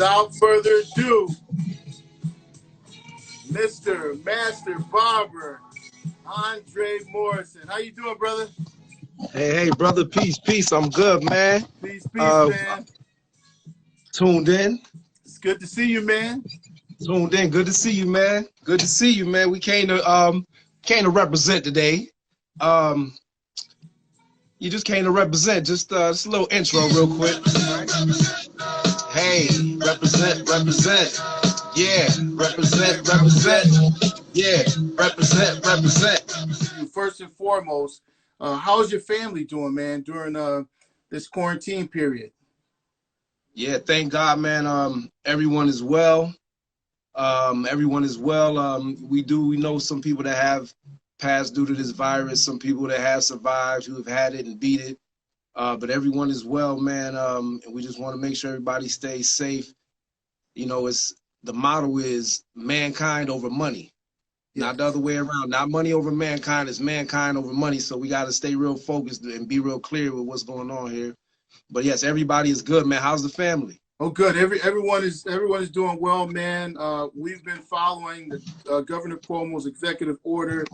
without further ado, Mr. Master Barber, Andre Morrison. How you doing, brother? Hey, brother. Peace. I'm good, man. Peace, man. Tuned in. It's good to see you, man. Tuned in. Good to see you, man. Good to see you, man. We came to represent today. You just came to represent. Just a little intro, real quick. Right? Hey, represent. Yeah, represent. Yeah, represent. First and foremost, how's your family doing, man, during this quarantine period? Yeah, thank God, man. Everyone is well. We know some people that have passed due to this virus, some people that have survived, who have had it and beat it. But everyone is well, man. And we just want to make sure everybody stays safe. You know, the motto is mankind over money. Yes. Not the other way around. Not money over mankind, it's mankind over money. So we got to stay real focused and be real clear with what's going on here. But yes, everybody is good, man. How's the family? Oh, good. Everyone is doing well, man. We've been following the Governor Cuomo's executive order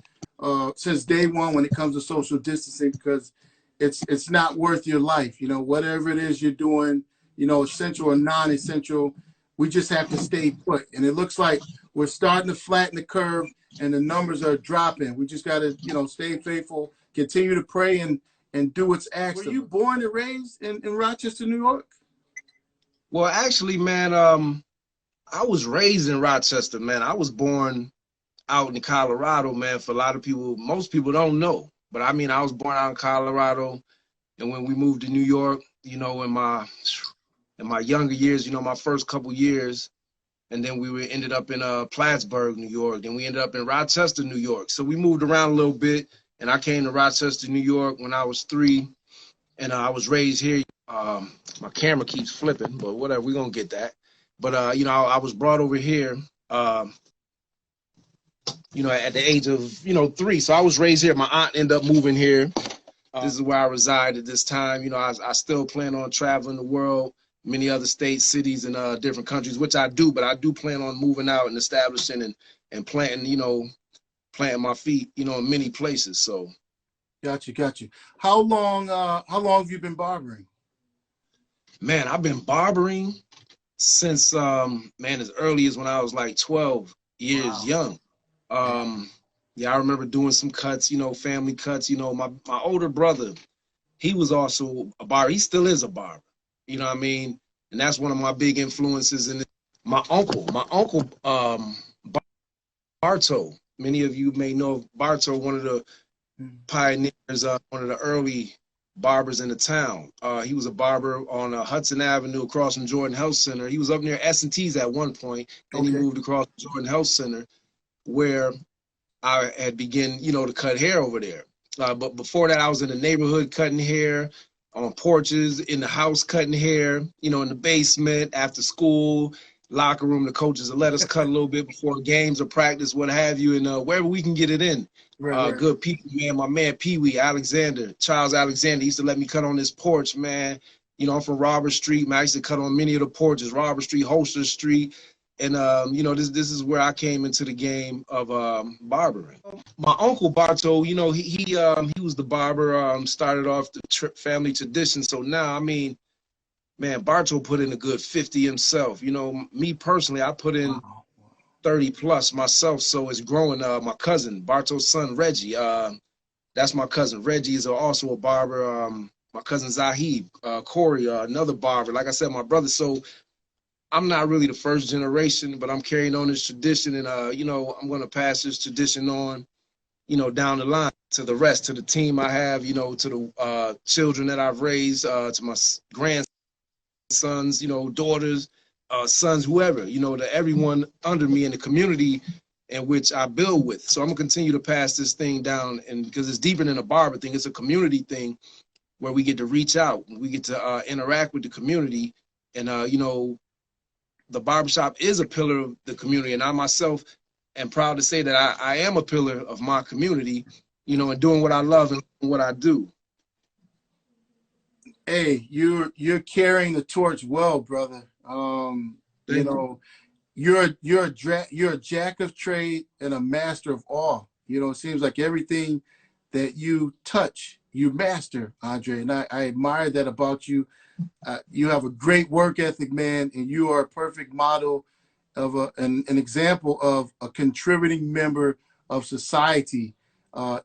since day one when it comes to social distancing, because it's not worth your life. You know, whatever it is you're doing, you know, essential or non-essential, we just have to stay put. And it looks like we're starting to flatten the curve and the numbers are dropping. We just got to, you know, stay faithful, continue to pray and do what's asked. Were you born and raised in Rochester, New York? Well, actually, man, I was raised in Rochester, man. I was born out in Colorado, man. For a lot of people, most people don't know. But I mean, I was born out in Colorado. And when we moved to New York, you know, in my younger years, you know, my first couple years, and then we ended up in Plattsburgh, New York. Then we ended up in Rochester, New York. So we moved around a little bit. And I came to Rochester, New York when I was 3. And I was raised here. My camera keeps flipping, but whatever, we're going to get that. But, you know, I was brought over here, you know, at the age of, 3. So I was raised here. My aunt ended up moving here. This is where I reside at this time. You know, I still plan on traveling the world, many other states, cities, and different countries, which I do. But I do plan on moving out and establishing and planting, planting my feet, in many places. So. Got you. How long have you been barbering? Man, I've been barbering since, as early as when I was like 12 years young. Yeah, I remember doing some cuts, family cuts. My older brother, he was also a barber. He still is a barber, you know what I mean? And that's one of my big influences. And my uncle, Bartow. Many of you may know Bartow, one of the pioneers, one of the early barbers in the town. He was a barber on Hudson Avenue across from Jordan Health Center. He was up near S&T's at one point, and he moved across Jordan Health Center, where I had begun, to cut hair over there. But before that, I was in the neighborhood cutting hair, on porches, in the house cutting hair, in the basement, after school, locker room. The coaches would let us cut a little bit before games or practice, what have you, and wherever we can get it in. Right. Good people, man. My man Pee-wee Charles Alexander, used to let me cut on this porch, man. I'm from Robert Street, man. I used to cut on many of the porches, Robert Street, Holster Street. And, this is where I came into the game of barbering. My uncle Bartow, he was the barber, started off the family tradition. So now, man, Bartow put in a good 50 himself. Me personally, I put in 30 plus myself. So it's growing. My cousin, Bartow's son, Reggie, that's my cousin. Reggie is also a barber. My cousin Zahid, Corey, another barber. Like I said, my brother. So I'm not really the first generation, but I'm carrying on this tradition. And, I'm going to pass this tradition on, down the line to the rest, to the team I have, to the children that I've raised, to my grandsons, daughters, sons, whoever, to everyone under me in the community in which I build with. So I'm gonna continue to pass this thing down, and because it's deeper than a barber thing, it's a community thing where we get to reach out, we get to interact with the community, and the barbershop is a pillar of the community, and I myself am proud to say that I am a pillar of my community, and doing what I love and what I do. Hey, you're carrying the torch well, brother. You Thank you. know, you're a jack of trade and a master of all. You know, it seems like everything that you touch, you master, Andre, and I admire that about you. You have a great work ethic, man, and you are a perfect model of an example of a contributing member of society.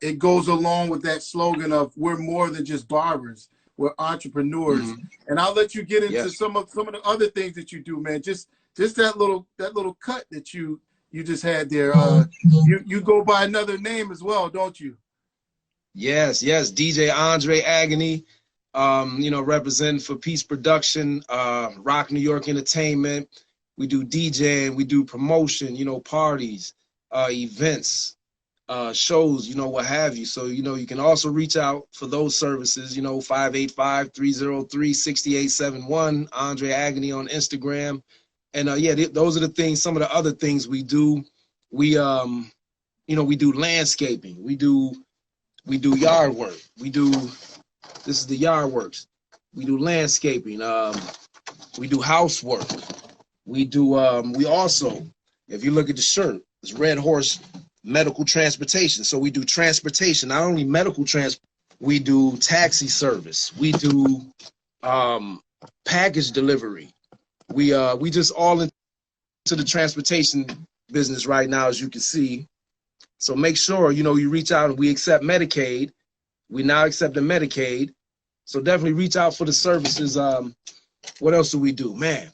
It goes along with that slogan of "We're more than just barbers; we're entrepreneurs." Mm-hmm. And I'll let you get into Yes. some of the other things that you do, man. Just that little cut that you just had there. You go by another name as well, don't you? Yes, yes. DJ Andre Agony, you know, representing for Peace Production, Rock New York Entertainment. We do DJing, we do promotion, you know, parties, events, shows, you know, what have you. So, you know, you can also reach out for those services, you know, 585-303-6871, Andre Agony on Instagram. And yeah, those are the things, some of the other things we do. We, you know, we do landscaping. We do yard work. This is the yard works. We do landscaping. We do housework. We also, if you look at the shirt, it's Red Horse Medical Transportation. So we do transportation, not only medical transport, we do taxi service. We do package delivery. We just all into the transportation business right now, as you can see. So make sure, you know, you reach out, and we accept Medicaid. We now accept the Medicaid. So definitely reach out for the services. What else do we do? Man,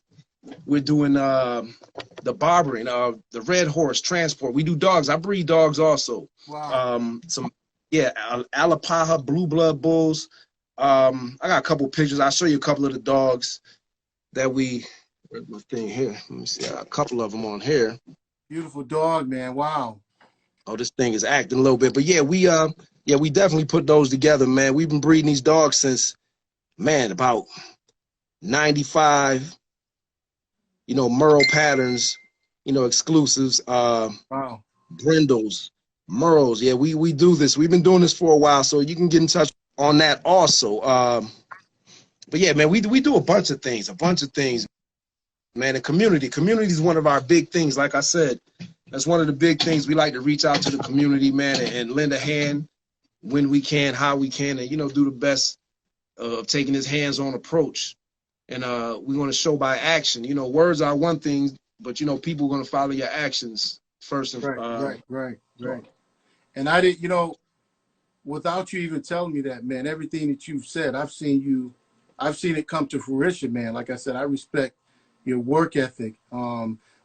we're doing the barbering, the Red Horse transport. We do dogs. I breed dogs also. Wow. Alapaha, blue blood bulls. I got a couple pictures. I'll show you a couple of the dogs that we, where's my thing here? Let me see. I got a couple of them on here. Beautiful dog, man. Wow. Oh, this thing is acting a little bit, but yeah, we definitely put those together, man. We've been breeding these dogs since, man, about 95. You know, Merle patterns, you know, exclusives, Wow. brindles, Merles. Yeah, we do this. We've been doing this for a while, so you can get in touch on that also. But yeah, man, we do a bunch of things, man. And community is one of our big things. Like I said, that's one of the big things. We like to reach out to the community, man, and lend a hand when we can, how we can, and, you know, do the best of taking this hands-on approach. And we want to show by action. You know, words are one thing, but, you know, people are going to follow your actions first. And, Right. And I didn't, you know, without you even telling me that, man, everything that you've said, I've seen it come to fruition, man. Like I said, I respect your work ethic.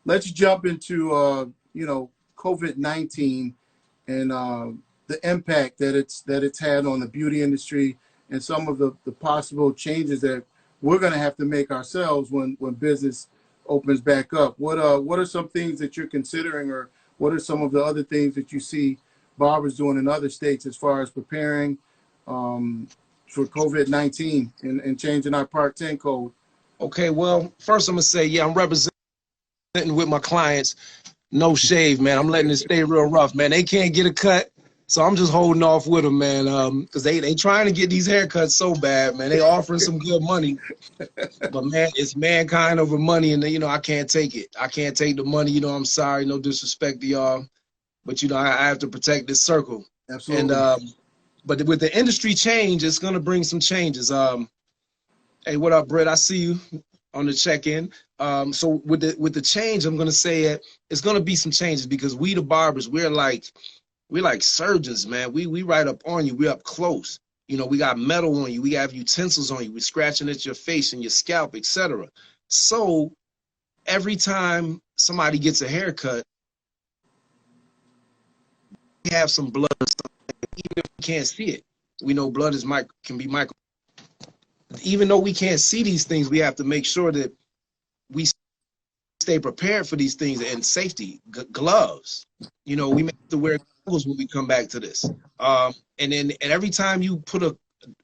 Let's jump into, you know, COVID-19 and the impact that it's had on the beauty industry and some of the possible changes that we're going to have to make ourselves when business opens back up. What are some things that you're considering, or what are some of the other things that you see barbers doing in other states as far as preparing for COVID-19 and changing our Part 10 code? Okay, well, first I'm going to say, yeah, I'm representing with my clients. No shave, man. I'm letting it stay real rough, man. They can't get a cut, so I'm just holding off with them, man, because they trying to get these haircuts so bad, man. They offering some good money, but, man, it's mankind over money, and, you know, I can't take it. I can't take the money. You know, I'm sorry. No disrespect to y'all, but, you know, I have to protect this circle. Absolutely. And but with the industry change, it's going to bring some changes. Hey, what up, Brett? I see you on the check-in. So with the change, I'm gonna say it's gonna be some changes, because we the barbers, we're like surgeons, man. We right up on you. We're up close. You know, we got metal on you. We have utensils on you. We're scratching at your face and your scalp, etc. So every time somebody gets a haircut, we have some blood, even if we can't see it. We know blood can be micro. Even though we can't see these things, we have to make sure that we stay prepared for these things, and safety, gloves. You know, we may have to wear goggles when we come back to this. And every time you put a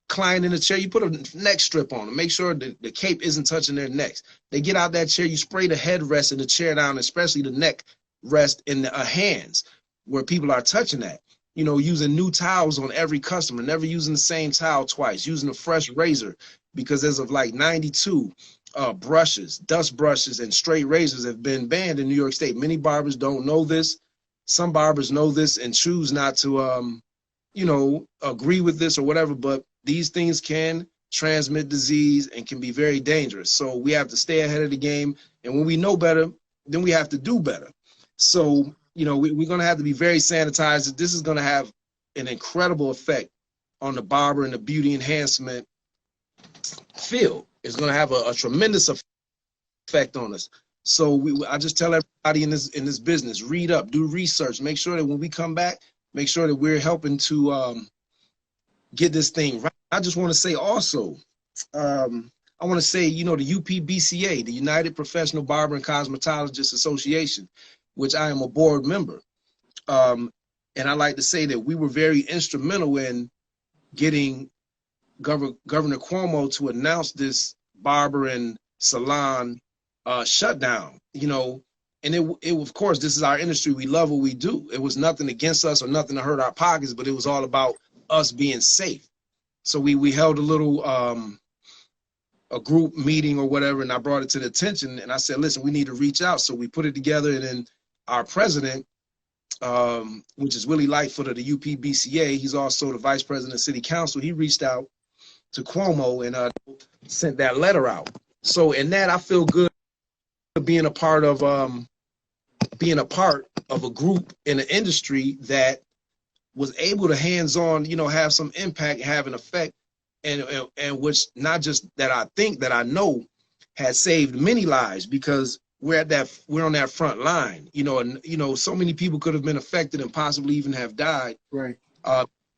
client in a chair, you put a neck strip on them. Make sure that the cape isn't touching their necks. They get out that chair, you spray the headrest and the chair down, especially the neck rest in the hands where people are touching that. You know, using new towels on every customer, never using the same towel twice, using a fresh razor, because as of like 92, brushes, dust brushes, and straight razors have been banned in New York State. Many barbers don't know this. Some barbers know this and choose not to, you know, agree with this or whatever, but these things can transmit disease and can be very dangerous. So we have to stay ahead of the game. And when we know better, then we have to do better. So, you know, we're going to have to be very sanitized. This is going to have an incredible effect on the barber and the beauty enhancement field. It's going to have a tremendous effect on us. So I just tell everybody in this business, read up, do research, make sure that when we come back, make sure that we're helping to get this thing right. I just want to say also, I want to say, you know, the UPBCA, the United Professional Barber and Cosmetologist Association, which I am a board member. And I like to say that we were very instrumental in getting Governor Cuomo to announce this barber and salon shutdown, you know, and it of course, this is our industry. We love what we do. It was nothing against us or nothing to hurt our pockets, but it was all about us being safe. So we held a little a group meeting or whatever, and I brought it to the attention, and I said, listen, we need to reach out. So we put it together, and then our president, which is Willie Lightfoot of the UPBCA, he's also the vice president of city council, he reached out to Cuomo and sent that letter out. So in that, I feel good being a part of a group in an industry that was able to hands-on, you know, have some impact, have an effect, and which not just that I think, that I know has saved many lives, because we're on that front line, you know, and you know, so many people could have been affected and possibly even have died, right,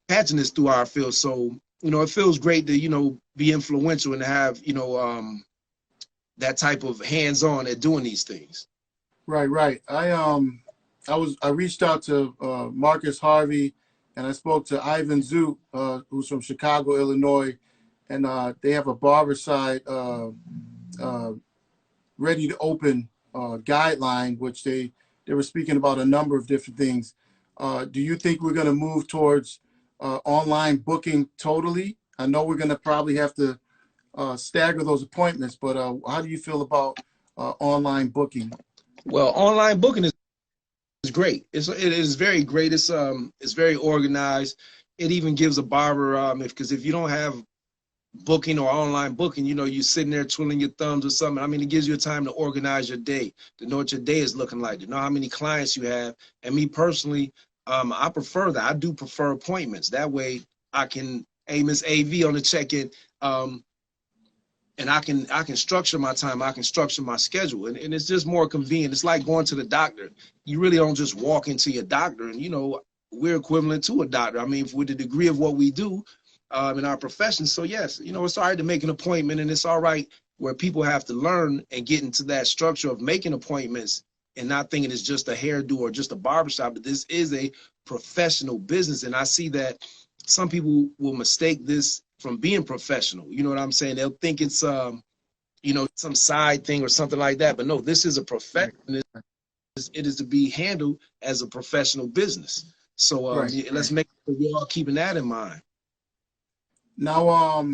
catching this through our field. So, you know, it feels great to, you know, be influential and have, you know, that type of hands-on at doing these things. Right. I reached out to Marcus Harvey, and I spoke to Ivan Zoot, who's from Chicago, Illinois, and they have a Barberside ready to open guideline, which they were speaking about a number of different things. Do you think we're going to move towards online booking totally? I know we're going to probably have to stagger those appointments, but how do you feel about online booking? Well, online booking is great. It is very great. It's very organized. It even gives a barber, because if you don't have booking or online booking, you know, you're sitting there twiddling your thumbs or something. I mean, it gives you a time to organize your day, to know what your day is looking like, to know how many clients you have. And me personally, I prefer that. I do prefer appointments. That way I can, hey, Miss AV on the check-in, and I can structure my time. I can structure my schedule, and it's just more convenient. It's like going to the doctor. You really don't just walk into your doctor, and you know, we're equivalent to a doctor. I mean, with the degree of what we do in our profession. So yes, you know, it's all right to make an appointment, and it's all right where people have to learn and get into that structure of making appointments and not thinking it's just a hairdo or just a barbershop, but this is a professional business. And I see that some people will mistake this from being professional. You know what I'm saying? They'll think it's, you know, some side thing or something like that. But no, this is a profession. It is to be handled as a professional business. So let's make sure we're all keeping that in mind. Now,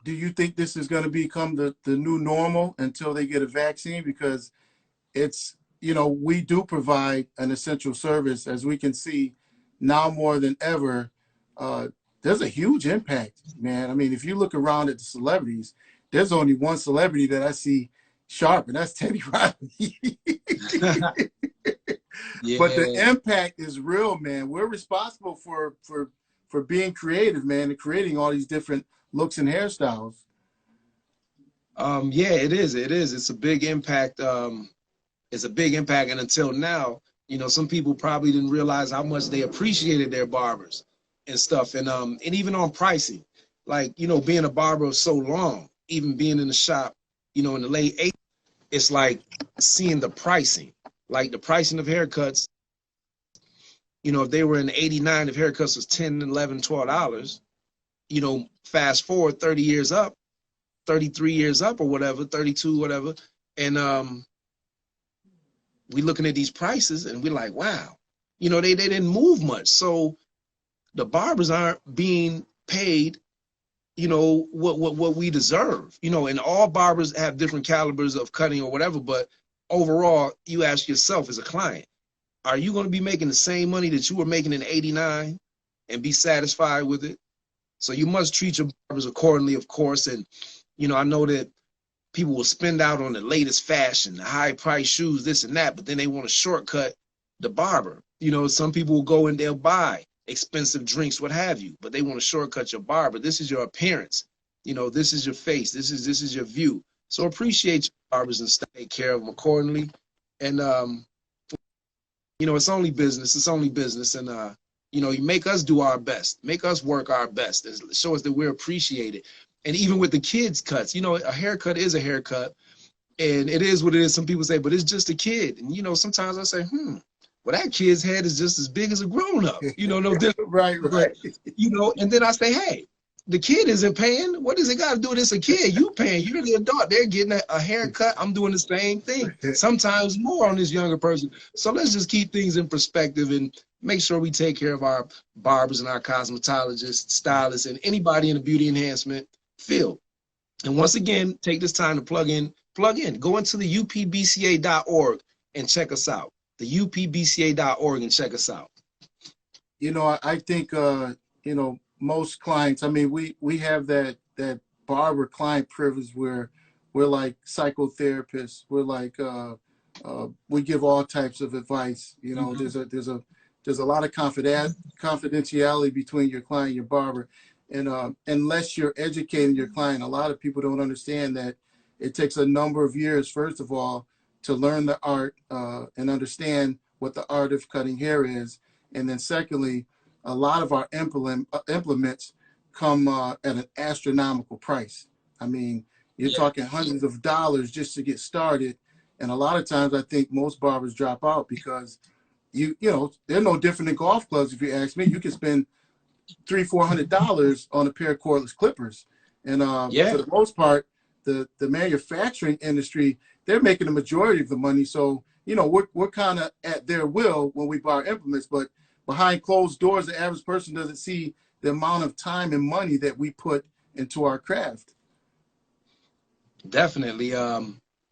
do you think this is going to become the new normal until they get a vaccine? Because it's, you know, we do provide an essential service, as we can see now more than ever. There's a huge impact, man. I mean, if you look around at the celebrities, there's only one celebrity that I see sharp, and that's Teddy Riley. Yeah. But the impact is real, man. We're responsible for being creative, man, and creating all these different looks and hairstyles. Yeah, it is. It's a big impact. It's a big impact, and until now, you know, some people probably didn't realize how much they appreciated their barbers and stuff, and even on pricing, like, you know, being a barber so long, even being in the shop, you know, in the late 80s, it's like seeing the pricing, like the pricing of haircuts. You know, if they were in '89, if haircuts was $10, $11, $12, you know, fast forward 30 years up, 33 years up or whatever, 32, whatever, and we looking at these prices and we're like, wow, you know, they didn't move much. So the barbers aren't being paid, you know, what we deserve, you know, and all barbers have different calibers of cutting or whatever, but overall, you ask yourself as a client, are you going to be making the same money that you were making in '89 and be satisfied with it? So you must treat your barbers accordingly, of course. And, you know, I know that people will spend out on the latest fashion, the high price shoes, this and that, but then they want to shortcut the barber. You know, some people will go and they'll buy expensive drinks, what have you, but they want to shortcut your barber. This is your appearance. You know, this is your face. This is your view. So appreciate your barbers and take care of them accordingly. And, you know, it's only business. It's only business. And, you know, you make us do our best, make us work our best, and show us that we're appreciated. And even with the kids' cuts, you know, a haircut is a haircut, and it is what it is. Some people say, but it's just a kid. And, you know, sometimes I say, well, that kid's head is just as big as a grown-up, you know, no different. Right. You know, and then I say, hey, the kid isn't paying. What does it got to do with this? A kid, you paying. You're the adult. They're getting a haircut. I'm doing the same thing, sometimes more on this younger person. So let's just keep things in perspective and make sure we take care of our barbers and our cosmetologists, stylists, and anybody in the beauty enhancement field. And once again, take this time to plug in. Go into the upbca.org and check us out. The upbca.org and check us out. You know, I think, you know, most clients, I mean, we have that barber client privilege where we're like psychotherapists. We're like, we give all types of advice. You know, there's a lot of confidentiality between your client and your barber. And unless you're educating your client, a lot of people don't understand that it takes a number of years, first of all, to learn the art and understand what the art of cutting hair is. And then secondly, a lot of our implements come at an astronomical price. I mean, you're talking hundreds of dollars just to get started. And a lot of times I think most barbers drop out because you know, they're no different than golf clubs. If you ask me, you can spend $300-400 on a pair of cordless clippers. And for the most part, the manufacturing industry, they're making the majority of the money. So, you know, we're kind of at their will when we buy our implements, but behind closed doors, the average person doesn't see the amount of time and money that we put into our craft. Definitely.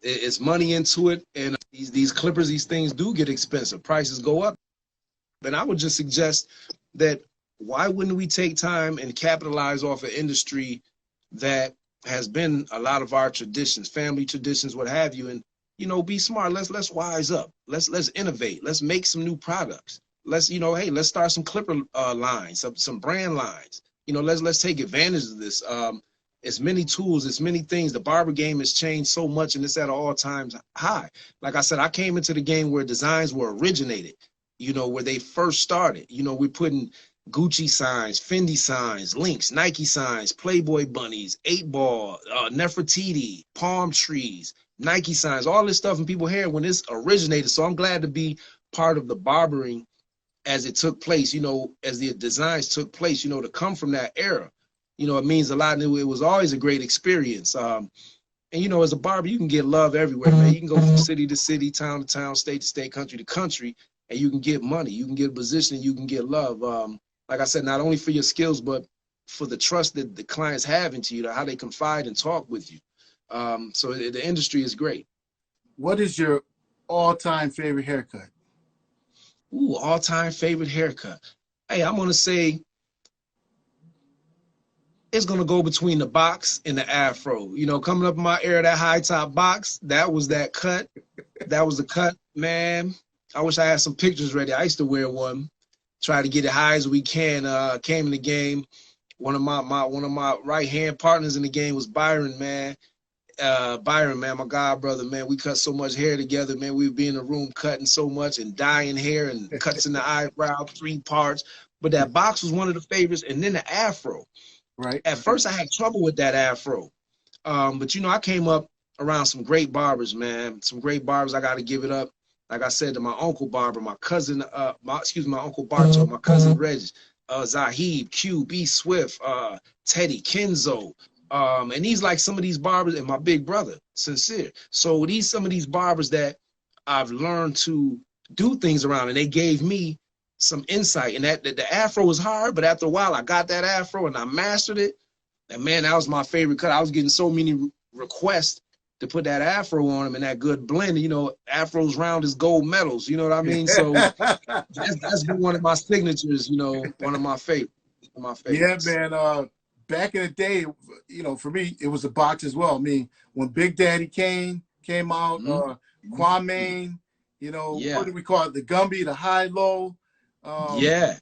It's money into it. And these clippers, these things do get expensive. Prices go up. And I would just suggest that why wouldn't we take time and capitalize off an industry that has been a lot of our traditions, family traditions, what have you, and, you know, be smart. Let's wise up. Let's innovate. Let's make some new products. Let's, you know, hey, let's start some clipper lines, some brand lines. You know, let's take advantage of this. It's many tools, it's many things. The barber game has changed so much, and it's at an all-time high. Like I said, I came into the game where designs were originated, you know, where they first started. You know, we're putting Gucci signs, Fendi signs, Lynx, Nike signs, Playboy bunnies, 8-Ball, Nefertiti, palm trees, Nike signs, all this stuff in people's hair when this originated. So I'm glad to be part of the barbering as it took place, you know, as the designs took place, you know, to come from that era. You know, it means a lot. And it was always a great experience. And, you know, as a barber, you can get love everywhere, man. You can go from city to city, town to town, state to state, country to country, and you can get money. You can get a position, and you can get love. Like I said, not only for your skills, but for the trust that the clients have into you, how they confide and talk with you. So the industry is great. What is your all-time favorite haircut? Ooh, all-time favorite haircut. Hey, I'm going to say it's going to go between the box and the afro. You know, coming up in my era, that high-top box, that was that cut. That was the cut, man. I wish I had some pictures ready. I used to wear one. Try to get it high as we can. Came in the game. One of my right-hand partners in the game was Byron, man. Byron, man, my god brother, man. We cut so much hair together, man. We'd be in the room cutting so much and dyeing hair and cuts in the eyebrow, 3 parts. But that box was one of the favorites. And then the afro. Right. At first, I had trouble with that afro. But, you know, I came up around some great barbers, man. Some great barbers. I got to give it up. Like I said, to my uncle Barber, my cousin, my uncle Barto, my cousin Reg, Zahib, Q, B Swift, Teddy, Kenzo. And these like some of these barbers, and my big brother, Sincere. So some of these barbers that I've learned to do things around, and they gave me some insight. And that the afro was hard, but after a while I got that afro and I mastered it. And man, that was my favorite cut. I was getting so many requests to put that afro on him and that good blend. You know, afros round as gold medals. You know what I mean? So that's been one of my signatures. You know, one of my favorites. One of my Yeah, favorites. man. Back in the day, you know, for me, it was a box as well. I mean, when Big Daddy Kane came out, Kwame, you know, what Yeah. do we call it? The Gumby, the high low. Yeah.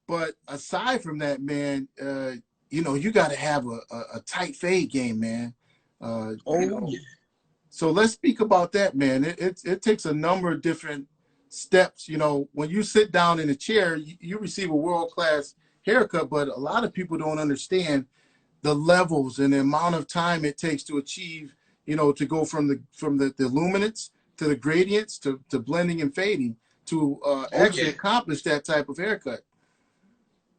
But aside from that, man, you know, you got to have a tight fade game, man. You know, Yeah. so let's speak about that, man. It takes a number of different steps. You know, when you sit down in a chair, you receive a world-class haircut, but a lot of people don't understand the levels and the amount of time it takes to achieve, you know, to go from the luminance to the gradients to blending and fading to actually accomplish that type of haircut.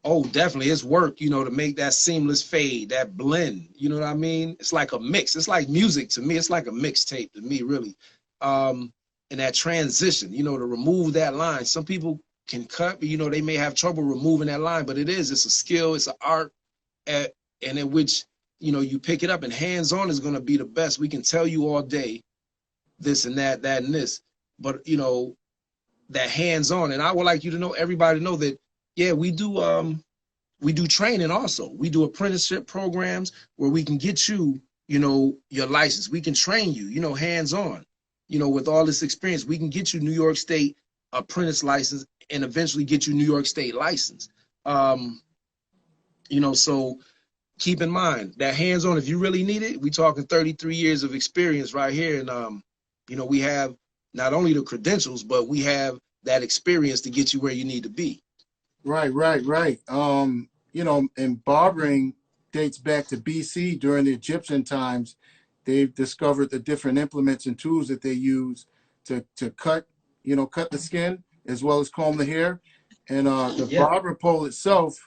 Oh, definitely. It's work, you know, to make that seamless fade, that blend. You know what I mean? It's like a mix. It's like music to me. It's like a mixtape to me, really. And that transition, you know, to remove that line. Some people can cut, but, you know, they may have trouble removing that line, but it's a skill, it's an art, and in which, you know, you pick it up, and hands-on is going to be the best. We can tell you all day this and that, that and this, but, you know, that hands-on. And I would like you to know, everybody know that, yeah, we do training also. We do apprenticeship programs where we can get you, you know, your license. We can train you, you know, hands-on. You know, with all this experience, we can get you New York State apprentice license and eventually get you New York State license. You know, so keep in mind that hands-on, if you really need it, we talking 33 years of experience right here. And, you know, we have not only the credentials, but we have that experience to get you where you need to be. Right. You know, and barbering dates back to BC during the Egyptian times. They've discovered the different implements and tools that they use to cut, you know, cut the skin as well as comb the hair. And the barber pole itself,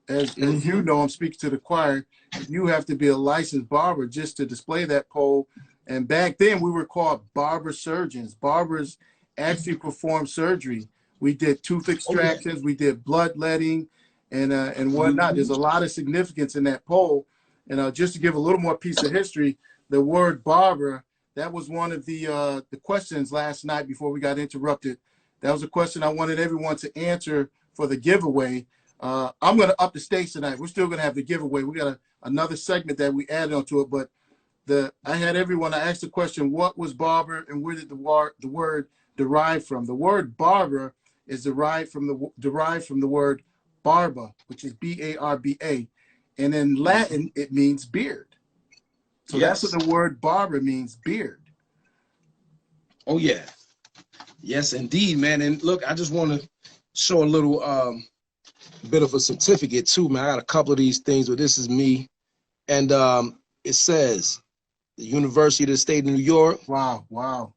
as you know, I'm speaking to the choir, you have to be a licensed barber just to display that pole. And back then we were called barber surgeons. Barbers actually performed surgery. We did tooth extractions, we did bloodletting, and whatnot. There's a lot of significance in that pole. And just to give a little more piece of history, the word barber, that was one of the questions last night before we got interrupted. That was a question I wanted everyone to answer for the giveaway. I'm going to up the stakes tonight. We're still going to have the giveaway. We got another segment that we added onto it, but I asked the question, what was barber and where did the word derive from? The word barber is derived from the word barba, which is B-A-R-B-A. And in Latin, it means beard. So that's what the word barber means, beard. Oh, yeah. Yes, indeed, man. And look, I just want to show a little bit of a certificate too, man. I got a couple of these things, but this is me. And it says the University of the State of New York. Wow.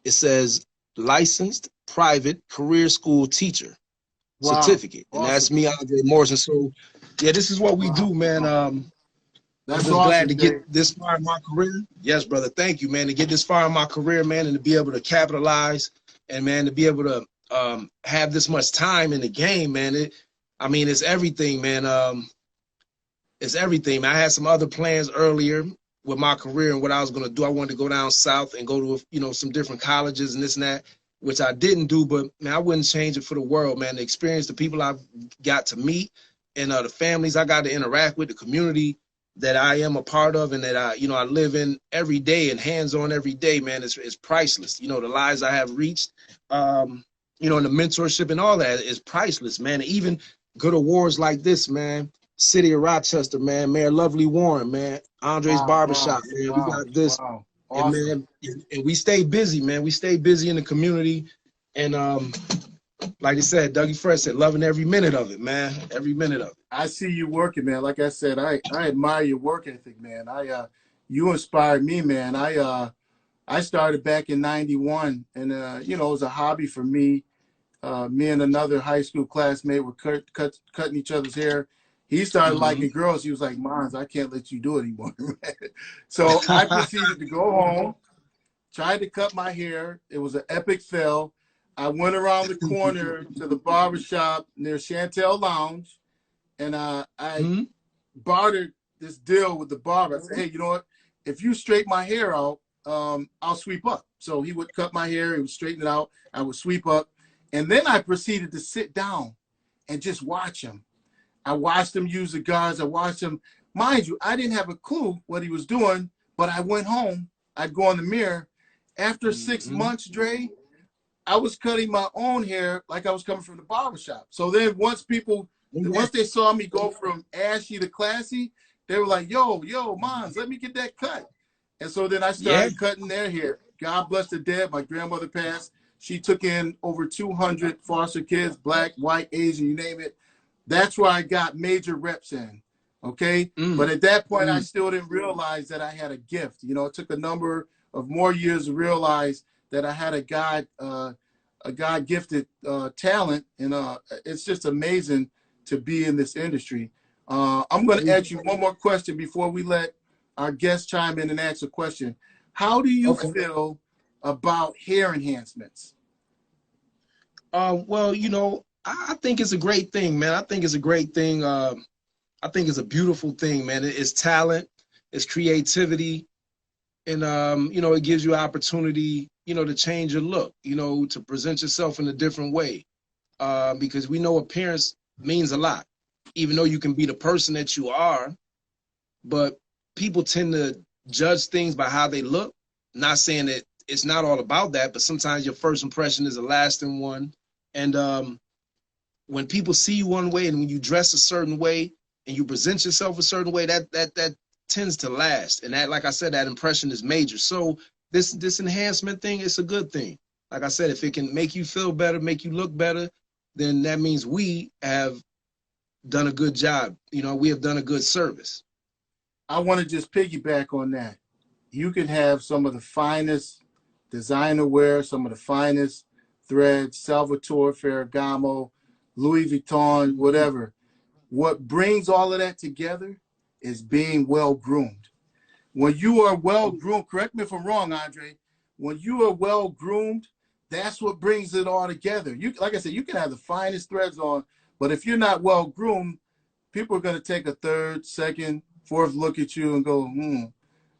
It says licensed private career school teacher certificate. Awesome. And that's me, Andre Morrison. So yeah, this is what we do, man. That's I'm just glad to get this far in my career. Yes, brother. Thank you, man. To get this far in my career, man, and to be able to capitalize and, man, to be able to have this much time in the game, man. It's everything, man. It's everything, man. I had some other plans earlier with my career and what I was going to do. I wanted to go down south and go to, you know, some different colleges and this and that, which I didn't do. But, man, I wouldn't change it for the world, man. The experience, the people I've got to meet, and the families I got to interact with, the community that I am a part of and that I live in every day and hands-on every day, man, it's priceless. You know, the lives I have reached, you know, and the mentorship and all that is priceless, man. And even good awards like this, man. City of Rochester, man. Mayor Lovely Warren, man. Andre's Barbershop, man. We got this. Awesome. And, man, and we stay busy, man. We stay busy in the community. And like I said, Dougie Fresh said, loving every minute of it, man. Every minute of it. I see you working, man. Like I said, I admire your work ethic, man. You inspired me, man. I started back in '91, and you know, it was a hobby for me. Me and another high school classmate were cutting each other's hair. He started liking girls. He was like, "Mons, I can't let you do it anymore." So I proceeded to go home, tried to cut my hair. It was an epic fail. I went around the corner to the barber shop near Chantel Lounge, and I bartered this deal with the barber. I said, hey, you know what? If you straighten my hair out, I'll sweep up. So he would cut my hair, he would straighten it out, I would sweep up. And then I proceeded to sit down and just watch him. I watched him use the guards. I watched him. Mind you, I didn't have a clue what he was doing, but I went home. I'd go in the mirror. After 6 months, Dre, I was cutting my own hair like I was coming from the barbershop. So then once they saw me go from ashy to classy, they were like, yo, Mons, let me get that cut. And so then I started cutting their hair. God bless the dead. My grandmother passed. She took in over 200 foster kids, black, white, Asian, you name it. That's where I got major reps in, okay? But at that point, I still didn't realize that I had a gift. You know, it took a number of more years to realize that I had a God-gifted talent, and it's just amazing to be in this industry. I'm going to ask you one more question before we let our guests chime in and ask a question. How do you feel about hair enhancements? Well, you know, I think it's a great thing, man. I think it's a great thing. I think it's a beautiful thing, man. It's talent, it's creativity, and you know, it gives you opportunity, you know, to change your look, you know, to present yourself in a different way, because we know appearance means a lot, even though you can be the person that you are, but people tend to judge things by how they look. Not saying that it's not all about that, but sometimes your first impression is a lasting one. And when people see you one way, and when you dress a certain way and you present yourself a certain way, that tends to last. And that, like I said, that impression is major. So this enhancement thing, it's a good thing. Like I said, if it can make you feel better, make you look better, then that means we have done a good job. You know, we have done a good service. I want to just piggyback on that. You can have some of the finest designer wear, some of the finest threads, Salvatore Ferragamo, Louis Vuitton, whatever. What brings all of that together is being well-groomed. When you are well-groomed, correct me if I'm wrong, Andre, when you are well-groomed, that's what brings it all together. You, like I said, you can have the finest threads on, but if you're not well-groomed, people are going to take a third, second, fourth look at you and go,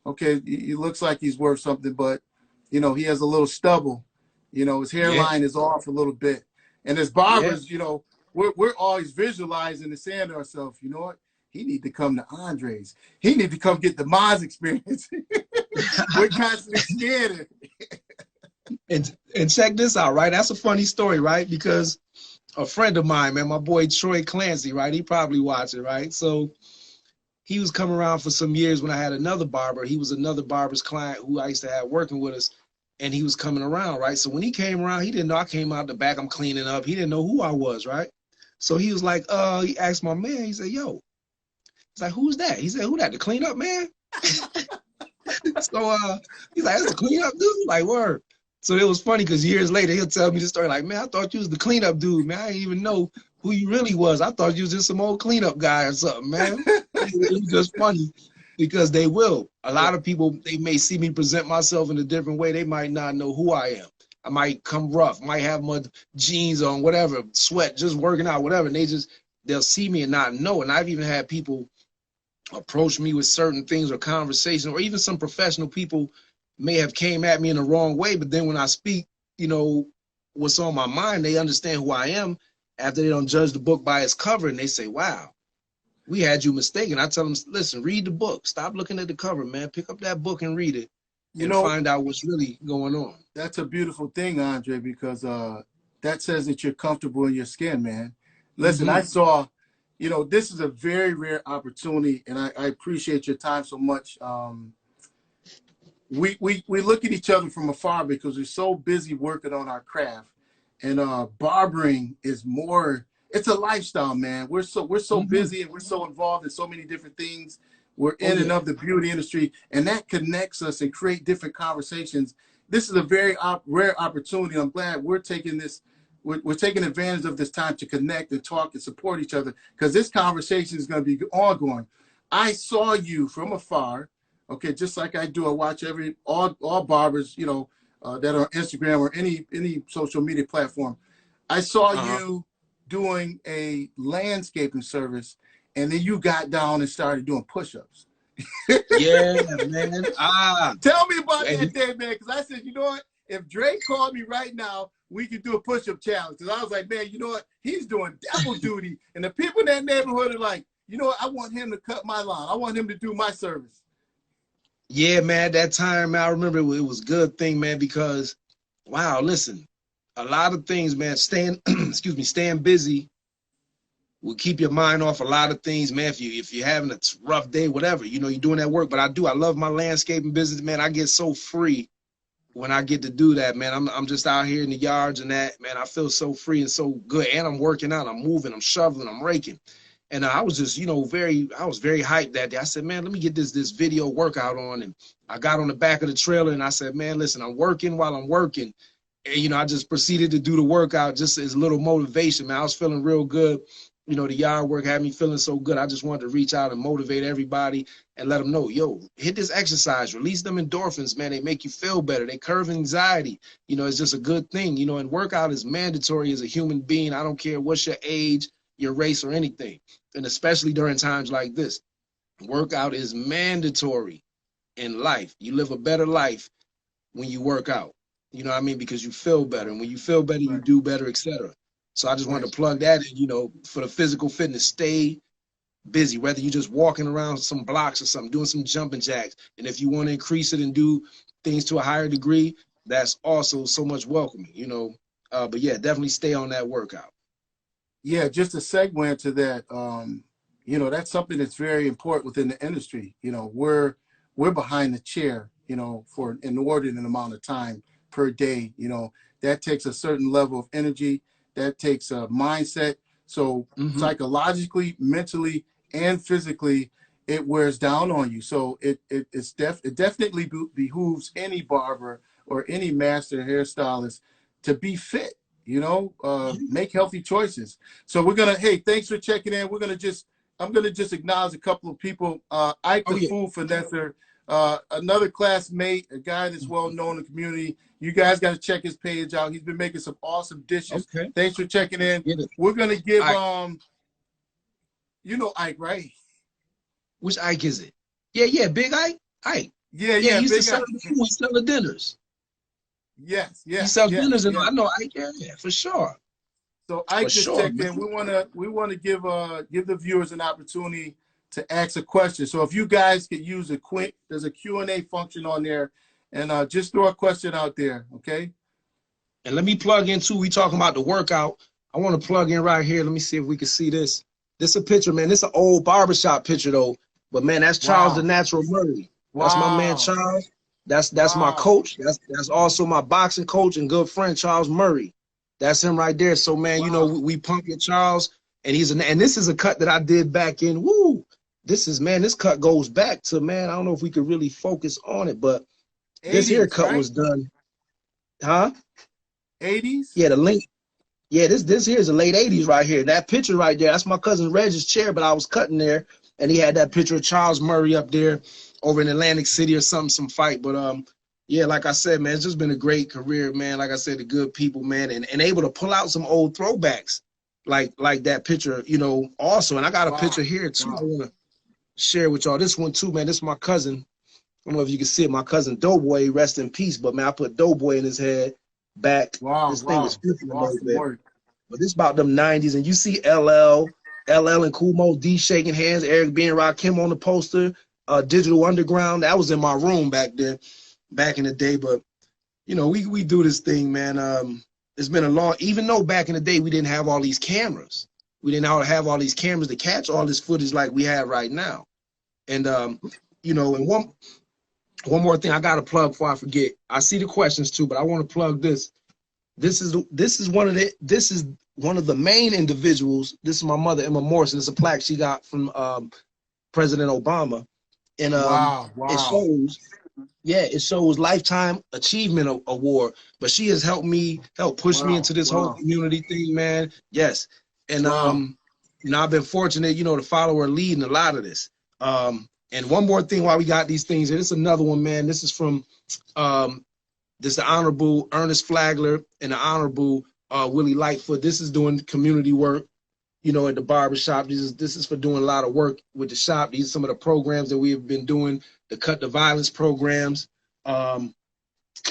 okay, he looks like he's worth something, but, you know, he has a little stubble. You know, his hairline is off a little bit. And as barbers, you know, we're always visualizing and saying to ourselves, you know what? He need to come to Andre's. He need to come get the Maz experience. We're constantly scared. And check this out, right? That's a funny story, right? Because a friend of mine, man, my boy Troy Clancy, right? He probably watched it, right? So he was coming around for some years when I had another barber. He was another barber's client who I used to have working with us, and he was coming around, right? So when he came around, he didn't know I came out the back, I'm cleaning up. He didn't know who I was, right? So he was like, he asked my man, he said, yo, he's like, who's that? He said, who that, the cleanup man? So he's like, that's the cleanup dude? Like, word. So it was funny because years later, he'll tell me the story like, man, I thought you was the cleanup dude, man. I didn't even know who you really was. I thought you was just some old cleanup guy or something, man. It was just funny because they will. A lot of people, they may see me present myself in a different way. They might not know who I am. I might come rough, might have my jeans on, whatever, sweat, just working out, whatever. And they'll see me and not know. And I've even had people approach me with certain things or conversation, or even some professional people may have came at me in the wrong way. But then when I speak, you know, what's on my mind, they understand who I am after they don't judge the book by its cover. And they say, wow, we had you mistaken. I tell them, listen, read the book. Stop looking at the cover, man. Pick up that book and read it. You know, find out what's really going on. That's a beautiful thing, Andre, because that says that you're comfortable in your skin, man. Listen, I saw, you know, this is a very rare opportunity, and I appreciate your time so much. We look at each other from afar because we're so busy working on our craft, and barbering is more. It's a lifestyle, man. We're so busy and we're so involved in so many different things. We're in and of the beauty industry, and that connects us and create different conversations. This is a very rare opportunity. I'm glad we're taking this. We're taking advantage of this time to connect and talk and support each other, because this conversation is going to be ongoing. I saw you from afar, okay, just like I do. I watch all barbers, you know, that are on Instagram or any social media platform. I saw you doing a landscaping service, and then you got down and started doing push-ups. Yeah, man. Tell me about that day, man, because I said, you know what? If Dre called me right now, we could do a push-up challenge. Because I was like, man, you know what? He's doing double duty. And the people in that neighborhood are like, you know what? I want him to cut my lawn. I want him to do my service. Yeah, man, that time, man, I remember it was a good thing, man, because, wow, listen, a lot of things, man, staying, excuse me, staying busy will keep your mind off a lot of things, man. If you're having a rough day, whatever, you know, you're doing that work. But I love my landscaping business, man. I get so free when I get to do that, man. I'm just out here in the yards and that, man. I feel so free and so good. And I'm working out, I'm moving, I'm shoveling, I'm raking. And I was just, you know, I was very hyped that day. I said, man, let me get this video workout on. And I got on the back of the trailer and I said, man, listen, I'm working while I'm working. And, you know, I just proceeded to do the workout just as a little motivation, man. I was feeling real good. You know, the yard work had me feeling so good. I just wanted to reach out and motivate everybody and let them know, yo, hit this exercise, release them endorphins, man. They make you feel better. They curb anxiety. You know, it's just a good thing, you know, and workout is mandatory as a human being. I don't care what's your age, your race, or anything. And especially during times like this, workout is mandatory in life. You live a better life when you work out. You know what I mean? Because you feel better. And when you feel better, you do better, etc. So I just wanted to plug that in, you know, for the physical fitness. Stay busy, whether you're just walking around some blocks or something, doing some jumping jacks. And if you want to increase it and do things to a higher degree, that's also so much welcoming, you know. But yeah, definitely stay on that workout. Yeah, just to segue into that, you know, that's something that's very important within the industry. You know, we're behind the chair, you know, for an inordinate amount of time per day. You know, that takes a certain level of energy. That takes a mindset. So psychologically, mentally, and physically, it wears down on you. So it definitely behooves any barber or any master hairstylist to be fit. You know, make healthy choices. So we're gonna, hey, thanks for checking in. I'm gonna just acknowledge a couple of people. Ike the Food Finesser, another classmate, a guy that's well known in the community. You guys got to check his page out. He's been making some awesome dishes. Okay. Thanks for checking in. We're gonna give you know Ike, right? Which Ike is it? Yeah, Big Ike. Ike. Yeah. He used to sell the food, he sell the dinners. Yes. He sells dinners, and I know Ike. Yeah, for sure. So Ike just checked in. We want to give the viewers an opportunity to ask a question. So if you guys could use there's a Q&A function on there, and just throw a question out there, okay? And let me plug in too. We talking about the workout. I want to plug in right here. Let me see if we can see this. This is a picture, man. This is an old barbershop picture though. But man, that's Charles the Natural Murray. That's my man Charles. That's my coach. That's also my boxing coach and good friend Charles Murray. That's him right there. So man, you know, we pumping Charles, and and this is a cut that I did back in. This cut goes back to, man, I don't know if we could really focus on it, but 80s, this here cut was done. Huh? 80s? Yeah, the link. Yeah, this here is the late 80s right here. That picture right there, that's my cousin Reg's chair, but I was cutting there, and he had that picture of Charles Murray up there over in Atlantic City or something, some fight. But yeah, like I said, man, it's just been a great career, man. Like I said, the good people, man, and able to pull out some old throwbacks like that picture, you know, also. And I got a picture here too. I want to share with y'all. This one too, man. This is my cousin. I don't know if you can see it. My cousin Doughboy, rest in peace. But man, I put Doughboy in his head back. This thing was flipping a little bit. But this about them 90s, and you see LL and Kumo D shaking hands, Eric B and Rakim on the poster, Digital Underground. That was in my room back then, back in the day. But you know, we do this thing, man. It's been a long, even though back in the day we didn't have all these cameras. We didn't have all these cameras to catch all this footage like we have right now. And you know, and one more thing I gotta plug before I forget. I see the questions too, but I want to plug this. This is one of the main individuals. This is my mother, Emma Morrison. It's a plaque she got from President Obama. And it shows Lifetime Achievement Award. But she has helped push me into this whole community thing, man. Yes. And you know, I've been fortunate, you know, to follow her lead in a lot of this. And one more thing while we got these things here, this is another one, man. This is from this is the Honorable Ernest Flagler and the Honorable Willie Lightfoot. This is doing community work. you know, at the barbershop. This is for doing a lot of work with the shop. These are some of the programs that we have been doing, the Cut the Violence programs.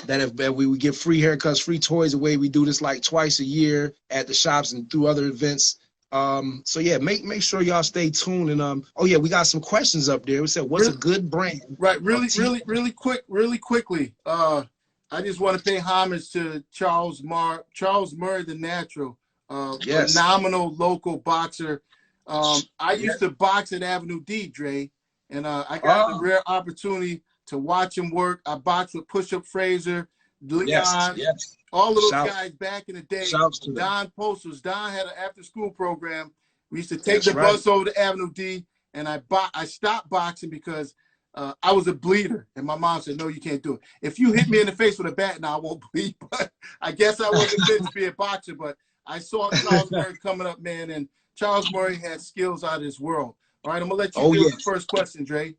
That we would give free haircuts, free toys away. We do this like twice a year at the shops and through other events. So yeah, make sure y'all stay tuned. And oh yeah, we got some questions up there. We said, what's a good brand? Right, really quickly. I just want to pay homage to Charles Murray, the Natural, yes. phenomenal local boxer. I used to box at Avenue D, Dre, and I got the rare opportunity to watch him work. I boxed with Push-Up Fraser, Leon, all of those guys back in the day. Don Posters. Don had an after-school program. We used to take the bus over to Avenue D, and I stopped boxing because I was a bleeder, and my mom said, "No, you can't do it. If you hit me in the face with a bat, now I won't bleed." But I guess I wasn't meant to be a boxer. But I saw Charles Murray coming up, man, and Charles Murray had skills out of this world. All right, I'm gonna let you do the first question, Dre.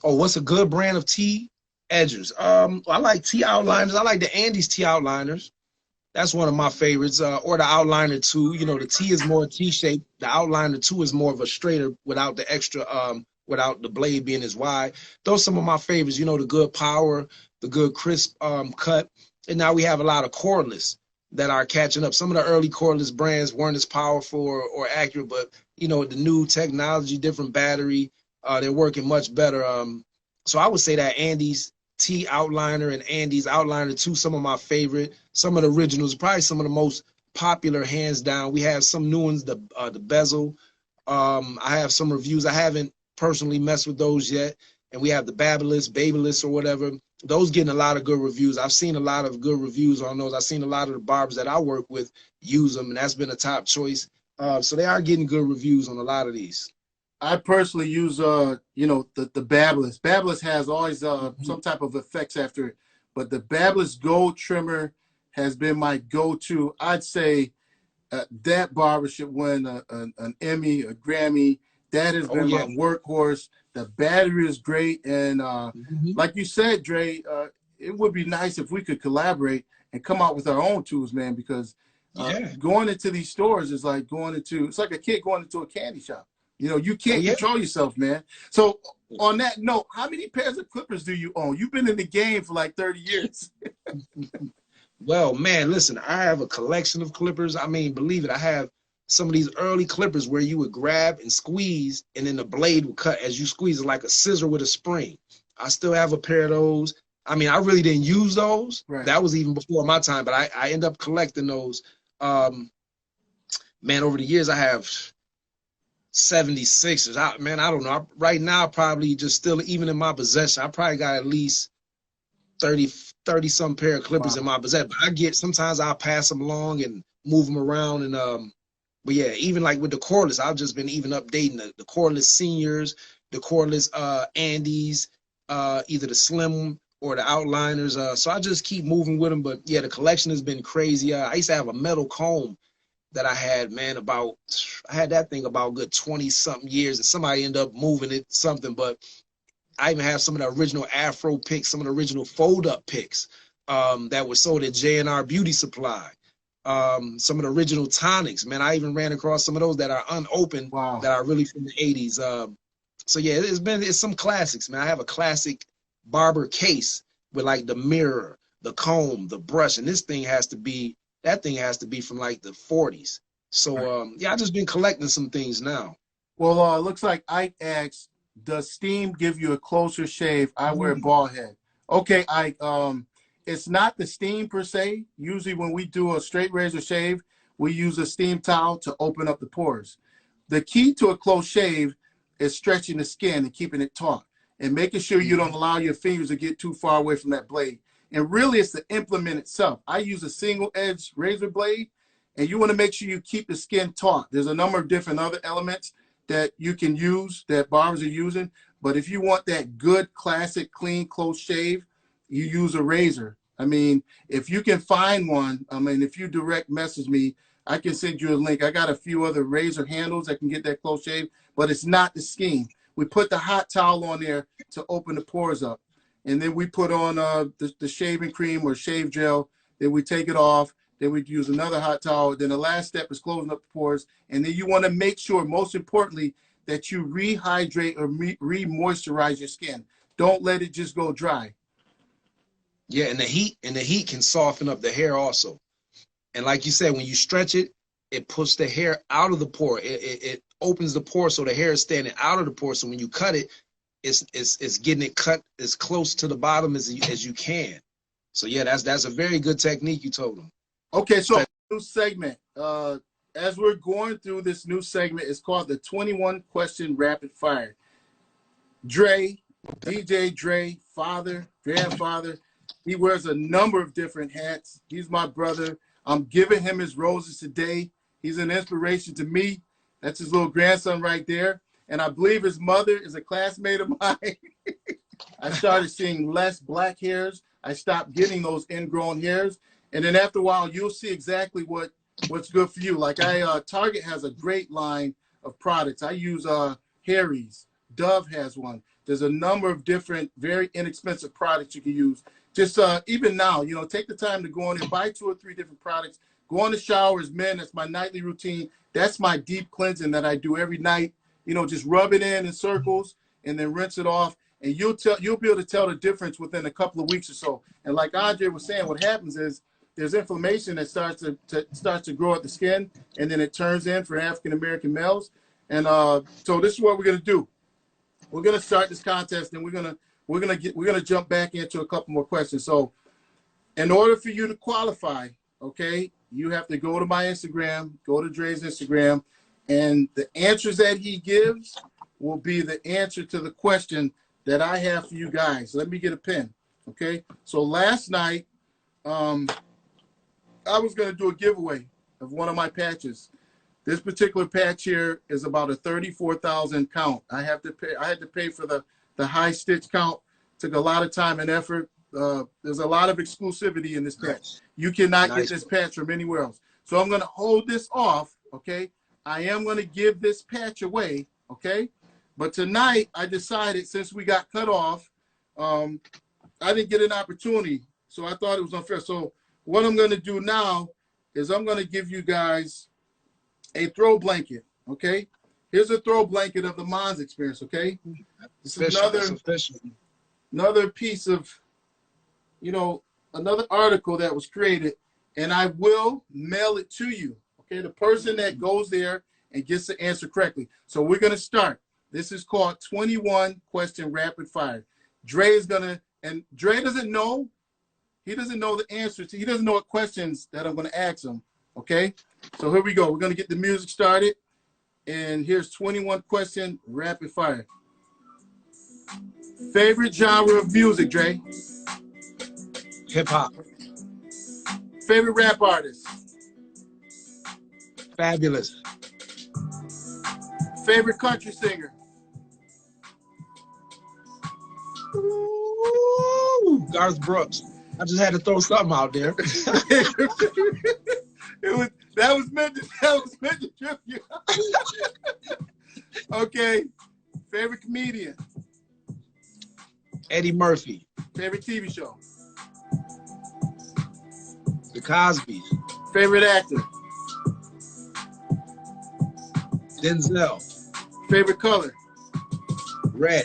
Oh, what's a good brand of T edgers? I like T outliners. I like the Andes T outliners. That's one of my favorites. Or the outliner 2. You know, the T is more T-shaped. The outliner 2 is more of a straighter without the extra, without the blade being as wide. Those are some of my favorites. You know, the good power, the good crisp cut. And now we have a lot of cordless that are catching up. Some of the early cordless brands weren't as powerful or accurate, but you know, the new technology, different battery, they're working much better. So I would say that Andes T outliner and Andes outliner 2, some of my favorite. Some of the originals, probably some of the most popular, hands down. We have some new ones, the bezel. I have some reviews. I haven't personally messed with those yet. And we have the Babyless or whatever. Those getting a lot of good reviews. I've seen a lot of good reviews on those. I've seen a lot of the barbers that I work with use them, and that's been a top choice. So they are getting good reviews on a lot of these. I personally use, you know, the Babyless. Babyless has always some type of effects after it, but the Babyless Gold Trimmer has been my go-to. I'd say that barber should win an Emmy, a Grammy. That has been my workhorse. The battery is great, and like you said, Dre, it would be nice if we could collaborate and come out with our own tools, man. Because going into these stores is like it's like a kid going into a candy shop. You know, you can't control yourself, man. So on that note, how many pairs of clippers do you own? You've been in the game for like 30 years. Well, man, listen, I have a collection of clippers. I mean, believe it, I have some of these early clippers where you would grab and squeeze, and then the blade would cut as you squeeze it, like a scissor with a spring. I still have a pair of those. I mean, I really didn't use those. Right. That was even before my time, but I end up collecting those. Man, over the years, I have 76ers. Man, I don't know. Right now, probably just still, even in my possession, I probably got at least 30 some pair of clippers in my possession. But sometimes I'll pass them along and move them around. And but yeah, even like with the cordless, I've just been even updating the cordless seniors, the cordless Andes, either the slim or the outliners. So I just keep moving with them. But yeah, the collection has been crazy. I used to have a metal comb that I had, man, I had that thing about good 20-something years, and somebody ended up moving it, something. But I even have some of the original Afro picks, some of the original fold-up picks that were sold at J&R Beauty Supply. Some of the original tonics, man, I even ran across some of those that are unopened that are really from the 80s. So yeah, it's some classics, man. I have a classic barber case with like the mirror, the comb, the brush, and that thing has to be from like the 40s. So yeah, I've just been collecting some things now. Well, looks like Ike asks, does steam give you a closer shave? I wear a bald head. Okay, Ike, it's not the steam per se. Usually when we do a straight razor shave, we use a steam towel to open up the pores. The key to a close shave is stretching the skin and keeping it taut and making sure you don't allow your fingers to get too far away from that blade. And really, it's the implement itself. I use a single edge razor blade, and you want to make sure you keep the skin taut. There's a number of different other elements that you can use that barbers are using. But if you want that good, classic, clean, close shave, you use a razor. I mean, if you can find one, I mean, if you direct message me, I can send you a link. I got a few other razor handles that can get that close shave, but it's not the scheme. We put the hot towel on there to open the pores up. And then we put on the shaving cream or shave gel. Then we take it off. Then we use another hot towel. Then the last step is closing up the pores. And then you want to make sure, most importantly, that you rehydrate or re-moisturize your skin. Don't let it just go dry. Yeah, and the heat can soften up the hair also. And like you said, when you stretch it, it pushes the hair out of the pore. It opens the pore so the hair is standing out of the pore. So when you cut it, it's getting it cut as close to the bottom as you can. So yeah, that's a very good technique you told them. Okay, so new segment. As we're going through this new segment, it's called the 21 Question Rapid Fire. Dre, DJ Dre, father, grandfather, he wears a number of different hats. He's my brother. I'm giving him his roses today. He's an inspiration to me. That's his little grandson right there. And I believe his mother is a classmate of mine. I started seeing less black hairs. I stopped getting those ingrown hairs. And then after a while, you'll see exactly what's good for you. Like Target has a great line of products. I use Harry's. Dove has one. There's a number of different, very inexpensive products you can use. Just even now, you know, take the time to go in and buy 2 or 3 different products. Go in the shower as men. That's my nightly routine. That's my deep cleansing that I do every night. You know, just rub it in circles and then rinse it off. And you'll be able to tell the difference within a couple of weeks or so. And like Andre was saying, what happens is there's inflammation that starts to grow at the skin, and then it turns in for African American males. And so this is what we're gonna do. We're gonna start this contest, and we're gonna jump back into a couple more questions. So, in order for you to qualify, okay, you have to go to my Instagram, go to Dre's Instagram, and the answers that he gives will be the answer to the question that I have for you guys. Let me get a pen, okay? So last night, I was going to do a giveaway of one of my patches. This particular patch here is about a 34,000 count. I had to pay for the high stitch count. Took a lot of time and effort. There's a lot of exclusivity in this patch. You cannot get this patch from anywhere else. So I'm going to hold this off, okay? I am going to give this patch away, okay? But tonight, I decided, since we got cut off, I didn't get an opportunity. So I thought it was unfair. So what I'm going to do now is I'm going to give you guys a throw blanket, okay? Here's a throw blanket of the Mons experience, okay? This is another piece of, you know, another article that was created, and I will mail it to you, okay? The person that goes there and gets the answer correctly. So we're going to start. This is called 21 Question Rapid Fire. Dre is going to, and Dre doesn't know. He doesn't know the answer to, he doesn't know what questions that I'm going to ask him, okay? So here we go. We're going to get the music started. And here's 21 Question Rapid Fire. Favorite genre of music, Dre? Hip hop. Favorite rap artist? Fabulous. Favorite country singer? Ooh, Garth Brooks. I just had to throw something out there. That was meant to trip you. Okay. Favorite comedian? Eddie Murphy. Favorite TV show? The Cosbys. Favorite actor? Denzel. Favorite color? Red.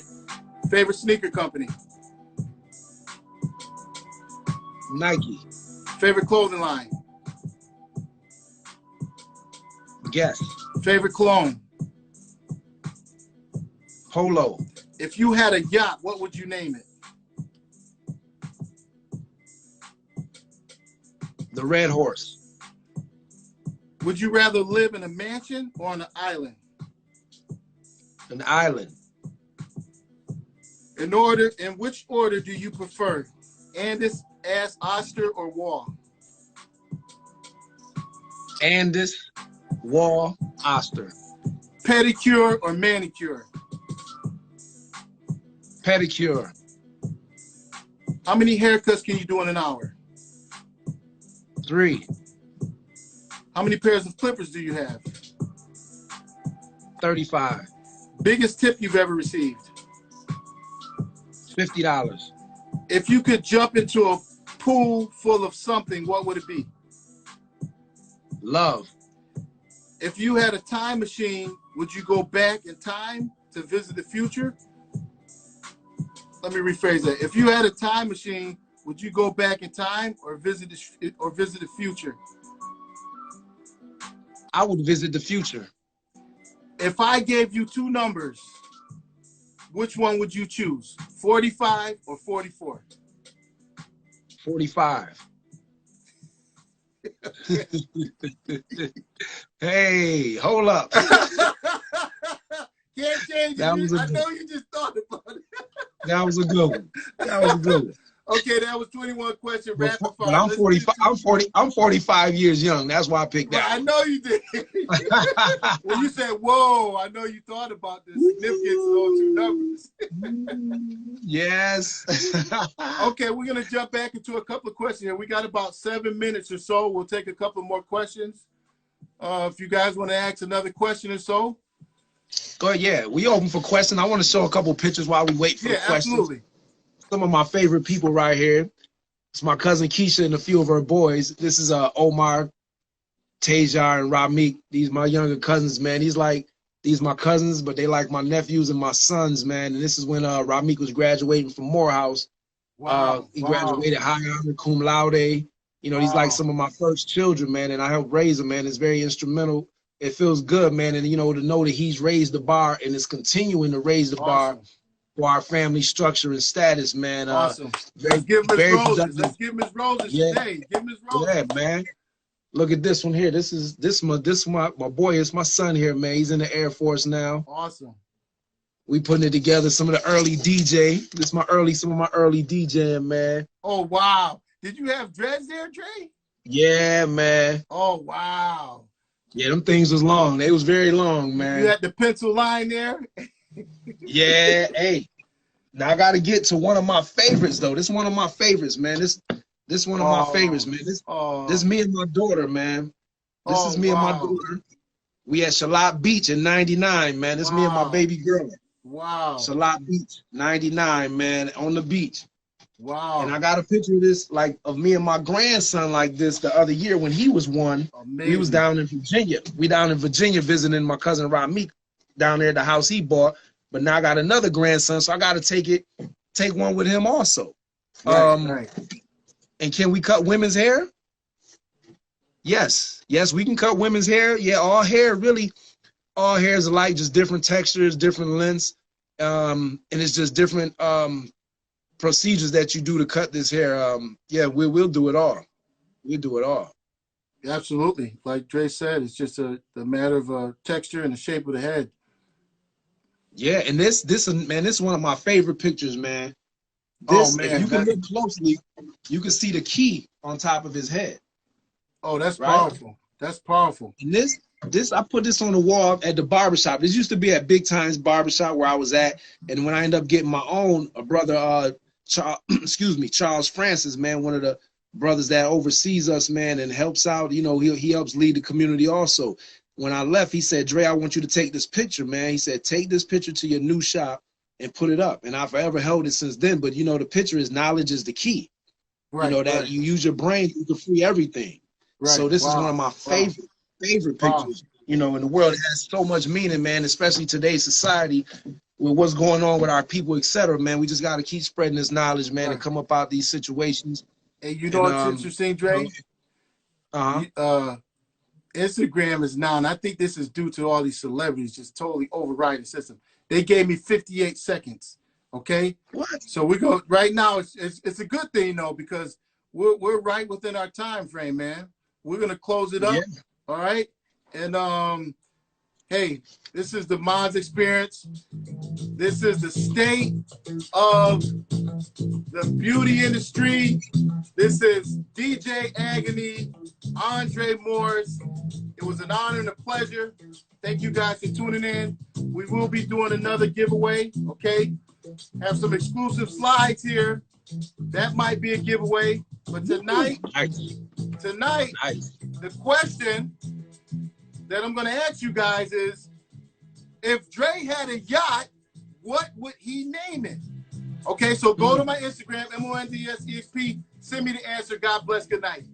Favorite sneaker company? Nike. Favorite clothing line? Guess. Favorite cologne? Polo. If you had a yacht, what would you name it? The Red Horse. Would you rather live in a mansion or on an island? An island. In which order do you prefer? Andis, Ass, Oster, or Wall? Andis, Wall, Oster. Pedicure or manicure? Pedicure. How many haircuts can you do in an hour? 3. How many pairs of clippers do you have? 35. Biggest tip you've ever received? $50. If you could jump into a pool full of something, what would it be? Love. If you had a time machine, would you go back in time to visit the future? Let me rephrase that. If you had a time machine, would you go back in time or visit the future? I would visit the future. If I gave you two numbers, which one would you choose? 45 or 44? 45. Hey, hold up. Can't change it. I Good. know you just thought about it. That was a good one. That was a good one. Okay, that was 21 questions. Rapid fire. But I'm 45. I'm 45 years young. That's why I picked that. I know you did. When you said, "Whoa," I know you thought about the significance of those two numbers. Yes. Okay, we're gonna jump back into a couple of questions here. We got about 7 minutes or so. We'll take a couple more questions. If you guys want to ask another question or so. Go ahead. Yeah, we open for questions. I want to show a couple pictures while we wait for the questions. Absolutely. Some of my favorite people right here. It's my cousin Keisha and a few of her boys. This is Omar, Tajar, and Ramik. These my younger cousins, man. These my cousins, but they like my nephews and my sons, man. And this is when Ramik was graduating from Morehouse. Wow. He graduated high honor, cum laude. You know, he's like some of my first children, man, and I helped raise him, man. It's very instrumental. It feels good, man, and, you know, to know that he's raised the bar and is continuing to raise the bar for our family structure and status, man. Awesome. Let's give him his roses. Let's give him his roses today. Give him his roses. Yeah, man. Look at this one here. This my boy. It's my son here, man. He's in the Air Force now. Awesome. We putting it together. Some of the early DJ. Some of my early DJing, man. Oh wow. Did you have dreads there, Dre? Yeah, man. Oh wow. Yeah, them things was long. They was very long, man. You had the pencil line there? Yeah, hey. Now I gotta get to one of my favorites though. This is one of my favorites, man. This one of my favorites, man. This me and my daughter, man. This is me and my daughter. We at Charlotte Beach in '99, man. This is me and my baby girl. Wow. Charlotte Beach, '99, man, on the beach. Wow. And I got a picture of this, like, of me and my grandson like this the other year when he was 1. Amazing. We was down in Virginia. We down in Virginia visiting my cousin Ramik down there at the house he bought. But now I got another grandson, so I got to take one with him also. Right. And can we cut women's hair? Yes. Yes, we can cut women's hair. Yeah, all hair is alike, just different textures, different lengths. And it's just different procedures that you do to cut this hair. Yeah, we'll do it all. We'll do it all. Absolutely. Like Dre said, it's just a matter of texture and the shape of the head. Yeah, and this is one of my favorite pictures, man. If you can look closely, you can see the key on top of his head. Oh, that's powerful. That's powerful. And this I put this on the wall at the barbershop. This used to be at Big Times Barbershop where I was at, and when I ended up getting my own, a brother, Charles Francis, man, one of the brothers that oversees us, man, and helps out. You know, he helps lead the community also. When I left, he said, "Dre, I want you to take this picture, man." He said, "Take this picture to your new shop and put it up." And I've forever held it since then. But you know, the picture is knowledge is the key. Right, you know that you use your brain, you can free everything. Right. So this is one of my favorite pictures. You know, in the world, it has so much meaning, man. Especially today's society, with what's going on with our people, etc. Man, we just got to keep spreading this knowledge, man, and come up out these situations. And you know what's interesting, Dre? Instagram is now, and I think this is due to all these celebrities just totally overriding the system. They gave me 58 seconds. Okay. What? So we go right now. It's a good thing though, because we're right within our time frame, man. We're gonna close it up. Yeah. All right. And hey, this is the Mons Experience. This is the state of the beauty industry. This is DJ Agony, Andre Morris. It was an honor and a pleasure. Thank you guys for tuning in. We will be doing another giveaway, okay? Have some exclusive slides here. That might be a giveaway. But tonight, the question that I'm going to ask you guys is, if Dre had a yacht, what would he name it? Okay, so go to my Instagram, MONDSEXP. Send me the answer. God bless. Good night.